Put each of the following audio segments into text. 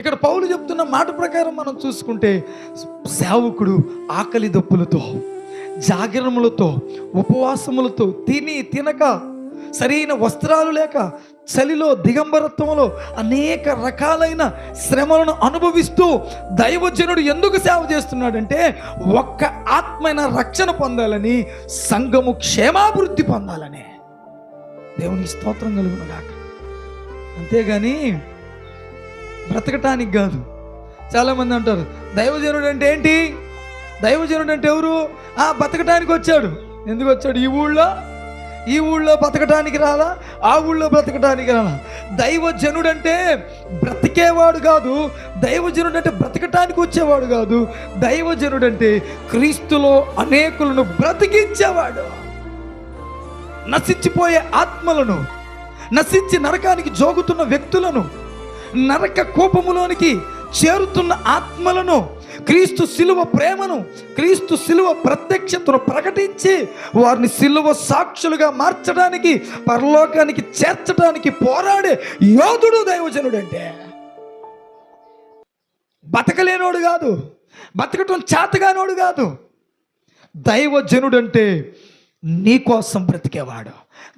ఇక్కడ పౌలు చెప్తున్న మాట ప్రకారం మనం చూసుకుంటే, సేవకుడు ఆకలి దప్పులతో, జాగరణములతో, ఉపవాసములతో, తిని తినక, సరైన వస్త్రాలు లేక, చలిలో, దిగంబరత్వంలో అనేక రకాలైన శ్రమలను అనుభవిస్తూ దైవజనుడు ఎందుకు సేవ చేస్తున్నాడంటే, ఒక్క ఆత్మైన రక్షణ పొందాలని, సంఘము క్షేమాభివృద్ధి పొందాలని. దేవునికి స్తోత్రం కలుగును గాక. అంతేగాని బ్రతకటానికి కాదు. చాలామంది అంటారు దైవజనుడు అంటే ఏంటి, దైవజనుడు అంటే ఎవరు? బతకటానికి వచ్చాడు. ఎందుకు వచ్చాడు? ఈ ఊళ్ళో బతకటానికి రాలా, ఆ ఊళ్ళో బ్రతకటానికి రాలా. దైవజనుడు అంటే బ్రతికేవాడు కాదు, దైవజనుడు అంటే బ్రతకటానికి వచ్చేవాడు కాదు. దైవజనుడు అంటే క్రీస్తులో అనేకులను బ్రతికించేవాడు. నశించిపోయే ఆత్మలను, నశించి నరకానికి జోగుతున్న వ్యక్తులను, నరక కోపములోనికి చేరుతున్న ఆత్మలను, క్రీస్తు శిలువ ప్రేమను, క్రీస్తు శిలువ ప్రత్యక్షతను ప్రకటించి వారిని శిలువ సాక్షులుగా మార్చడానికి, పరలోకానికి చేర్చడానికి పోరాడే యోధుడు దైవజనుడు. అంటే బతకలేనోడు కాదు, బతకటం చేతగానోడు కాదు. దైవజనుడు అంటే నీ కోసం బ్రతికేవాడు.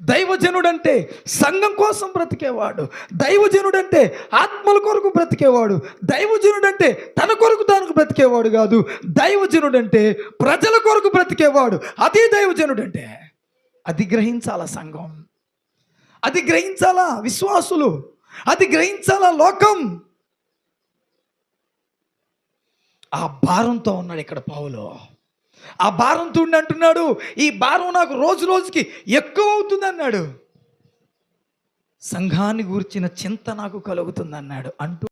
దైవజనుడంటే సంఘం కోసం బ్రతికేవాడు. దైవజనుడంటే ఆత్మల కొరకు బ్రతికేవాడు. దైవజనుడంటే తన కొరకు తాను బ్రతికేవాడు కాదు. దైవజనుడంటే ప్రజల కొరకు బ్రతికేవాడు. అది దైవజనుడంటే. అది గ్రహించాలా సంఘం, అది గ్రహించాలా విశ్వాసులు, అది గ్రహించాలా లోకం. ఆ భారంతో ఉన్నాడు ఇక్కడ పౌలు. ఆ భారంతో ఉండి అంటున్నాడు, ఈ భారం నాకు రోజు రోజుకి ఎక్కువ అవుతుంది అన్నాడు. సంఘాన్ని గూర్చిన చింత నాకు కలుగుతుంది అన్నాడు. అంటూ